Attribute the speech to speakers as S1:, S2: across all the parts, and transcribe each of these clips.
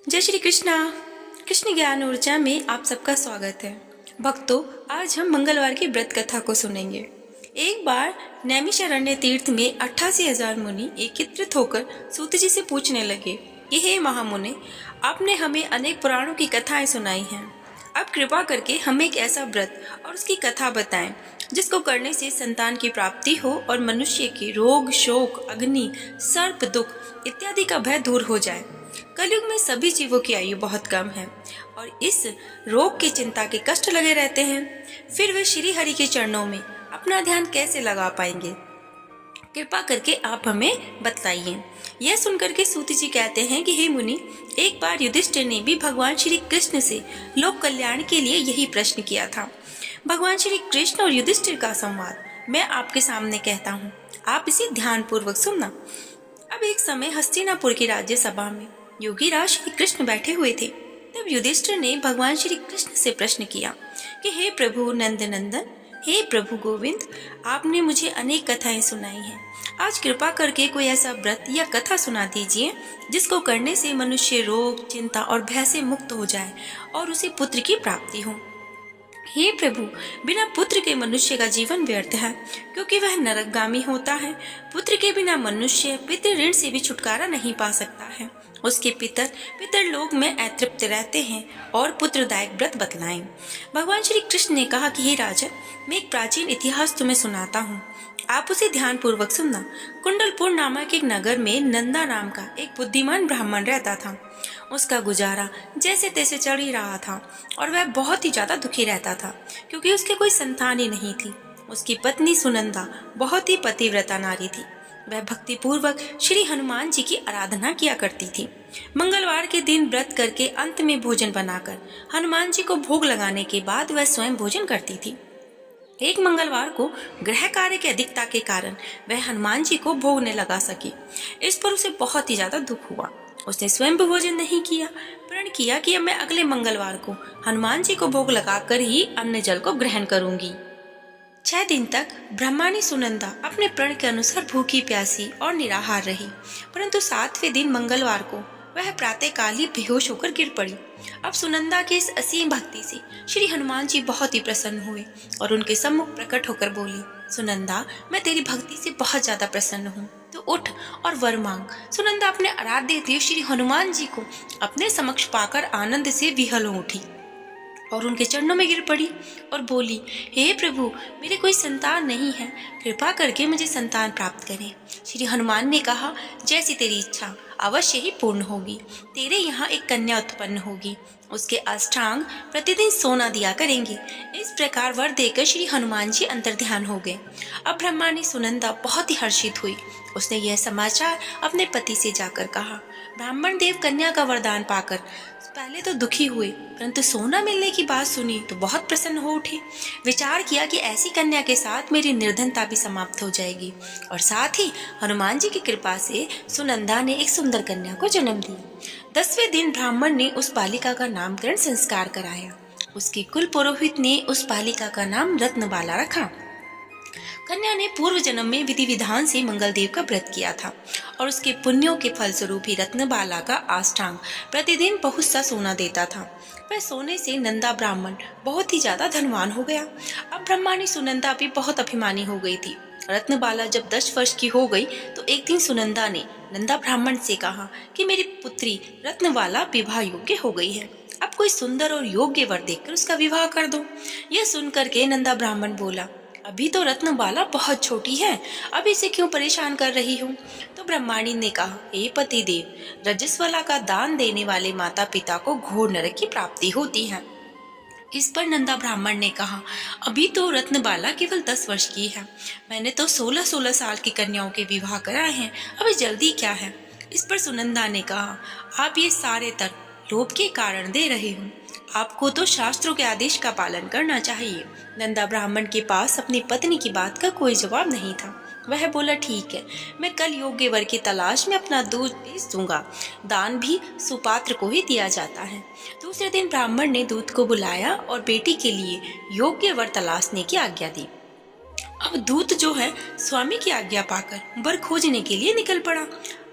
S1: जय श्री कृष्णा। कृष्ण ज्ञान ऊर्जा में आप सबका स्वागत है। भक्तों, आज हम मंगलवार की व्रत कथा को सुनेंगे। एक बार नैमिषारण्य तीर्थ में 88,000 मुनि एकत्रित होकर सूत जी से पूछने लगे कि हे महामुनि, आपने हमें अनेक पुराणों की कथाएं सुनाई हैं। अब कृपा करके हमें एक ऐसा व्रत और उसकी कथा बताएं जिसको करने से संतान की प्राप्ति हो और मनुष्य के रोग, शोक, अग्नि, सर्प, दुख इत्यादि का भय दूर हो जाए। कलयुग में सभी जीवों की आयु बहुत कम है और इस रोग की चिंता के कष्ट लगे रहते हैं। फिर वे श्री हरि के चरणों में अपना ध्यान कैसे लगा पाएंगे? कृपा करके आप हमें बताइए। यह सुनकर के सूत जी कहते हैं कि हे मुनि, एक बार युधिष्ठिर ने भी भगवान श्री कृष्ण से लोक कल्याण के लिए यही प्रश्न किया था। भगवान श्री कृष्ण और युधिष्ठिर का संवाद मैं आपके सामने कहता हूँ, आप इसे ध्यान पूर्वक सुनना। अब एक समय हस्तिनापुर की राज्य सभा में योगीराज श्री कृष्ण बैठे हुए थे। तब युधिष्ठिर ने भगवान श्री कृष्ण से प्रश्न किया कि हे प्रभु नंद नंदन, हे प्रभु गोविंद, आपने मुझे अनेक कथाएं सुनाई हैं। आज कृपा करके कोई ऐसा व्रत या कथा सुना दीजिए जिसको करने से मनुष्य रोग, चिंता और भय से मुक्त हो जाए और उसे पुत्र की प्राप्ति हो। हे प्रभु, बिना पुत्र के मनुष्य का जीवन व्यर्थ है, क्योंकि वह नरकगामी होता है। पुत्र के बिना मनुष्य पितृ ऋण से भी छुटकारा नहीं पा सकता है। उसके पितर लोक में अतृप्त रहते हैं और पुत्रदायक व्रत बतलाएं। भगवान श्री कृष्ण ने कहा कि हे राजन, मैं एक प्राचीन इतिहास तुम्हें सुनाता हूँ, आप उसे ध्यान पूर्वक सुनना। कुंडलपुर नामक एक नगर में नंदा नाम का एक बुद्धिमान ब्राह्मण रहता था। उसका गुजारा जैसे तैसे चल ही रहा था और वह बहुत ही ज्यादा दुखी रहता था, क्योंकि उसके कोई संतान ही नहीं थी। उसकी पत्नी सुनंदा बहुत ही पतिव्रता नारी थी। वह भक्ति पूर्वक श्री हनुमान जी की आराधना किया करती थी। मंगलवार के दिन व्रत करके अंत में भोजन बनाकर हनुमान जी को भोग लगाने के बाद वह स्वयं भोजन करती थी। एक मंगलवार को गृह कार्य की अधिकता के कारण वह हनुमान जी को भोग न लगा सकी। इस पर उसे बहुत ही ज्यादा दुख हुआ। उसने स्वयं भी भोजन नहीं किया। प्रण किया कि अब मैं अगले मंगलवार को हनुमान जी को भोग लगाकर ही अन्न जल को ग्रहण करूंगी। 6 दिन तक ब्रह्मानी सुनंदा अपने प्रण के अनुसार भूखी प्यासी और निराहार रही, परंतु 7वें दिन मंगलवार को वह प्रातः काल ही बेहोश होकर गिर पड़ी। अब सुनंदा की इस असीम भक्ति से श्री हनुमान जी बहुत ही प्रसन्न हुए और उनके सम्मुख प्रकट होकर बोले, सुनंदा, मैं तेरी भक्ति से बहुत ज्यादा प्रसन्न हूँ, तो उठ और वर मांग। सुनंदा अपने आराध्य देव श्री हनुमान जी को अपने समक्ष पाकर आनंद से विहल हो उठी और उनके चरणों में गिर पड़ी और बोली, हे प्रभु, मेरे कोई संतान नहीं है, कृपा करके मुझे संतान प्राप्त करें। श्री हनुमान ने कहा, जैसी तेरी इच्छा अवश्य ही पूर्ण होगी। तेरे यहाँ एक कन्या उत्पन्न होगी, उसके अष्टांग प्रतिदिन सोना दिया करेंगे। इस प्रकार वर देकर श्री हनुमान जी अंतर्ध्यान हो गए। अब ब्रह्मानी सुनंदा बहुत ही हर्षित हुई। उसने यह समाचार अपने पति से जाकर कहा। ब्राह्मण देव कन्या का वरदान पाकर पहले तो दुखी हुए, परंतु सोना मिलने की बात सुनी तो बहुत प्रसन्न हो उठे। विचार किया कि ऐसी कन्या के साथ मेरी निर्धनता भी समाप्त हो जाएगी और साथ ही हनुमान जी की कृपा से सुनंदा ने एक सुंदर कन्या को जन्म दिया। 10वें दिन ब्राह्मण ने उस बालिका का नामकरण संस्कार कराया। उसके कुल पुरोहित ने उस बालिका का नाम रत्नबाला रखा। कन्या ने पूर्व जन्म में विधि विधान से मंगल देव का व्रत किया था और उसके पुण्यों के फलस्वरूप ही रत्नबाला का आष्टांग प्रतिदिन बहुत सा सोना देता था। वह सोने से नंदा ब्राह्मण बहुत ही ज्यादा धनवान हो गया। अब ब्रह्मानी सुनंदा भी बहुत अभिमानी हो गई थी। रत्नबाला जब 10 वर्ष की हो गई तो एक दिन सुनंदा ने नंदा ब्राह्मण से कहा कि मेरी पुत्री रत्नबाला विवाह योग्य हो गई है, अब कोई सुंदर और योग्य वर देखकर उसका विवाह कर दो। यह सुनकर के नंदा ब्राह्मण बोला, अभी तो रत्नबाला बहुत छोटी है, अब इसे क्यों परेशान कर रही हूँ? तो ब्रह्माणी ने कहा, हे पति देव, रजस्वला का दान देने वाले माता पिता को घोर नरक की प्राप्ति होती है। इस पर नंदा ब्राह्मण ने कहा, अभी तो रत्नबाला केवल 10 वर्ष की है, मैंने तो 16-16 साल की कन्याओं के विवाह कराए हैं, अभी जल्दी क्या है? इस पर सुनंदा ने कहा, आप ये सारे तर्क लोभ के कारण दे रहे हो, आपको तो शास्त्रों के आदेश का पालन करना चाहिए। नंदा ब्राह्मण के पास अपनी पत्नी की बात का कोई जवाब नहीं था। वह बोला, ठीक है, मैं कल योग्य वर की तलाश में अपना दूध भेज दूंगा। दान भी सुपात्र को ही दिया जाता है। दूसरे दिन ब्राह्मण ने दूत को बुलाया और बेटी के लिए योग्य वर तलाशने की आज्ञा दी। अब दूत जो है स्वामी की आज्ञा पाकर वर खोजने के लिए निकल पड़ा।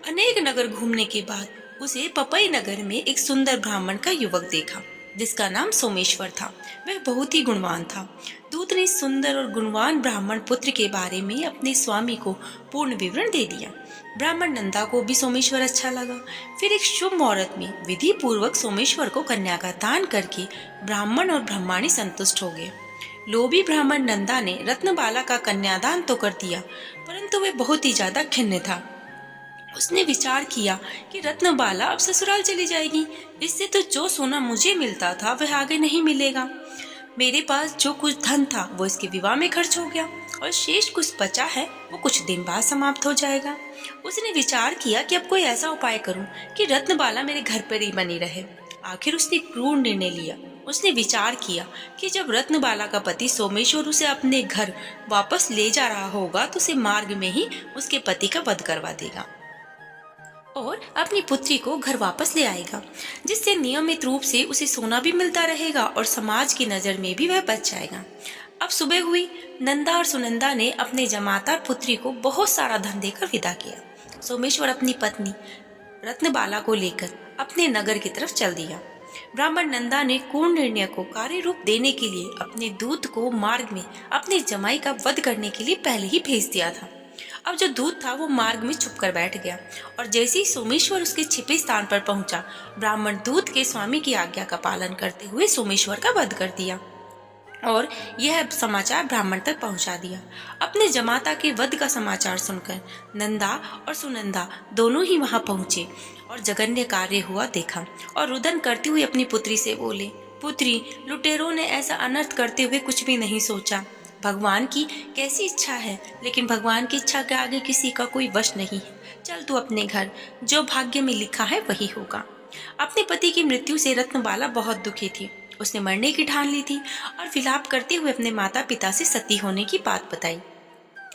S1: अनेक नगर घूमने के बाद उसे पपई नगर में एक सुंदर ब्राह्मण का युवक देखा जिसका नाम सोमेश्वर था। वह बहुत ही गुणवान था। दूत ने सुंदर और गुणवान ब्राह्मण पुत्र के बारे में अपने स्वामी को पूर्ण विवरण दे दिया। ब्राह्मण नंदा को भी सोमेश्वर अच्छा लगा। फिर एक शुभ मुहूर्त में विधि पूर्वक सोमेश्वर को कन्या का दान करके ब्राह्मण और ब्रह्माणी संतुष्ट हो गए। लोभी ब्राह्मण नंदा ने रत्नबाला का कन्यादान तो कर दिया, परंतु वह बहुत ही ज्यादा खिन्न था। उसने विचार किया कि रत्नबाला अब ससुराल चली जाएगी, इससे तो जो सोना मुझे मिलता था वह आगे नहीं मिलेगा। मेरे पास जो कुछ धन था वो इसके विवाह में खर्च हो गया और शेष कुछ बचा है वो कुछ दिन बाद समाप्त हो जाएगा। उसने विचार किया कि अब कोई ऐसा उपाय करूं कि रत्नबाला मेरे घर पर ही बनी रहे। आखिर उसने एक क्रूर निर्णय लिया। उसने विचार किया कि जब रत्नबाला का पति सोमेश्वर उसे अपने घर वापस ले जा रहा होगा तो उसे मार्ग में ही उसके पति का वध करवा देगा और अपनी पुत्री को घर वापस ले आएगा, जिससे नियमित रूप से उसे सोना भी मिलता रहेगा और समाज की नजर में भी वह बच जाएगा। अब सुबह हुई। नंदा और सुनंदा ने अपने जमातार पुत्री को बहुत सारा धन देकर विदा किया। सोमेश्वर अपनी पत्नी रत्नबाला को लेकर अपने नगर की तरफ चल दिया। ब्राह्मण नंदा ने पूर्ण निर्णय को कार्य रूप देने के लिए अपने दूत को मार्ग में अपने जमाई का वध करने के लिए पहले ही भेज दिया था। अब जो दूत था वो मार्ग में छुपकर बैठ गया और जैसे ही सोमेश्वर उसके छिपे स्थान पर पहुंचा, ब्राह्मण दूत के स्वामी की आज्ञा का पालन करते हुए सोमेश्वर का वध कर दिया और यह समाचार ब्राह्मण तक पहुंचा दिया। अपने जमाता के वध का समाचार सुनकर नंदा और सुनंदा दोनों ही वहां पहुंचे और जघन्य कार्य हुआ देखा और रुदन करती हुई अपनी पुत्री से बोले, पुत्री, लुटेरों ने ऐसा अनर्थ करते हुए कुछ भी नहीं सोचा। भगवान की कैसी इच्छा है, लेकिन भगवान की इच्छा के आगे किसी का कोई वश नहीं है। चल तू अपने घर, जो भाग्य में लिखा है वही होगा। अपने पति की मृत्यु से रत्नबाला बहुत दुखी थी। उसने मरने की ठान ली थी और विलाप करते हुए अपने माता पिता से सती होने की बात बताई।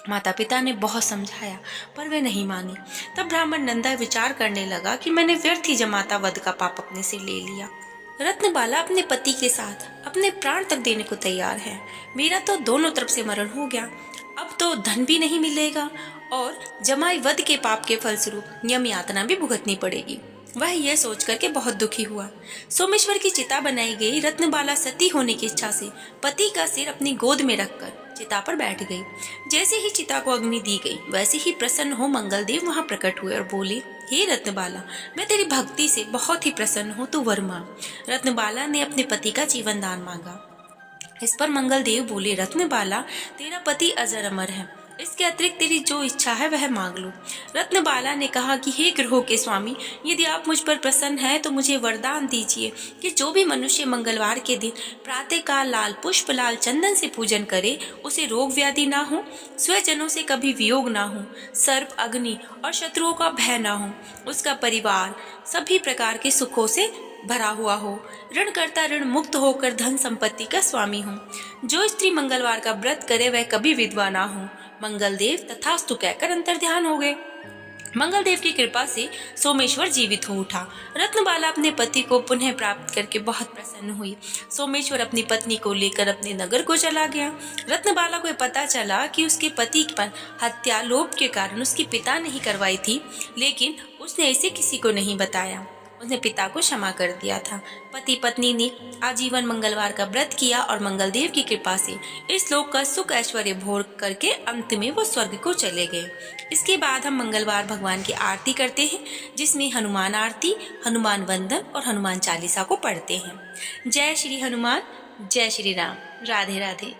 S1: माता पिता ने बहुत समझाया पर वे नहीं मानी। तब ब्राह्मण नंदा विचार करने लगा कि मैंने व्यर्थ ही जमाता वध का पाप अपने से ले लिया। रत्नबाला अपने पति के साथ अपने प्राण तक देने को तैयार है। मेरा तो दोनों तरफ से मरण हो गया। अब तो धन भी नहीं मिलेगा और जमाई वध के पाप के फलस्वरूप यम यातना भी भुगतनी पड़ेगी। वह यह सोच करके बहुत दुखी हुआ। सोमेश्वर की चिता बनाई गई। रत्नबाला सती होने की इच्छा से पति का सिर अपनी गोद में रखकर चिता पर बैठ गई। जैसे ही चिता को अग्नि दी गई वैसे ही प्रसन्न हो मंगलदेव वहां प्रकट हुए और बोले, हे रत्नबाला, मैं तेरी भक्ति से बहुत ही प्रसन्न हूँ, तू वर मांग। रत्नबाला ने अपने पति का जीवन दान मांगा। इस पर मंगलदेव बोले, रत्नबाला, तेरा पति अजर अमर है, इसके अतिरिक्त तेरी जो इच्छा है वह मांग लो। रत्नबाला ने कहा कि हे ग्रहों के स्वामी, यदि आप मुझ पर प्रसन्न हैं तो मुझे वरदान दीजिए कि जो भी मनुष्य मंगलवार के दिन प्रातःकाल लाल पुष्प लाल चंदन से पूजन करे उसे रोग व्याधि ना हो, स्वजनों से कभी वियोग ना हो, सर्प अग्नि और शत्रुओं का भय ना हो, उसका परिवार सभी प्रकार के सुखों से भरा हुआ हो, ऋणकर्ता ऋण मुक्त होकर धन संपत्ति का स्वामी हो। जो स्त्री मंगलवार का व्रत करे वह कभी विधवा ना हो। मंगलदेव तथास्तु कहकर अंतर्ध्यान हो गए। मंगलदेव की कृपा से सोमेश्वर जीवित हो उठा। रत्नबाला अपने पति को पुनः प्राप्त करके बहुत प्रसन्न हुई। सोमेश्वर अपनी पत्नी को लेकर अपने नगर को चला गया। रत्नबाला को पता चला कि उसके पति पर हत्या लोभ के कारण उसके पिता ने ही करवाई थी, लेकिन उसने इसे किसी को नहीं बताया। उसने पिता को क्षमा कर दिया था। पति पत्नी ने आजीवन मंगलवार का व्रत किया और मंगलदेव की कृपा से इस लोक का सुख ऐश्वर्य भोग करके अंत में वो स्वर्ग को चले गए। इसके बाद हम मंगलवार भगवान की आरती करते हैं, जिसमें हनुमान आरती, हनुमान वंदन और हनुमान चालीसा को पढ़ते हैं। जय श्री हनुमान, जय श्री राम। राधे राधे।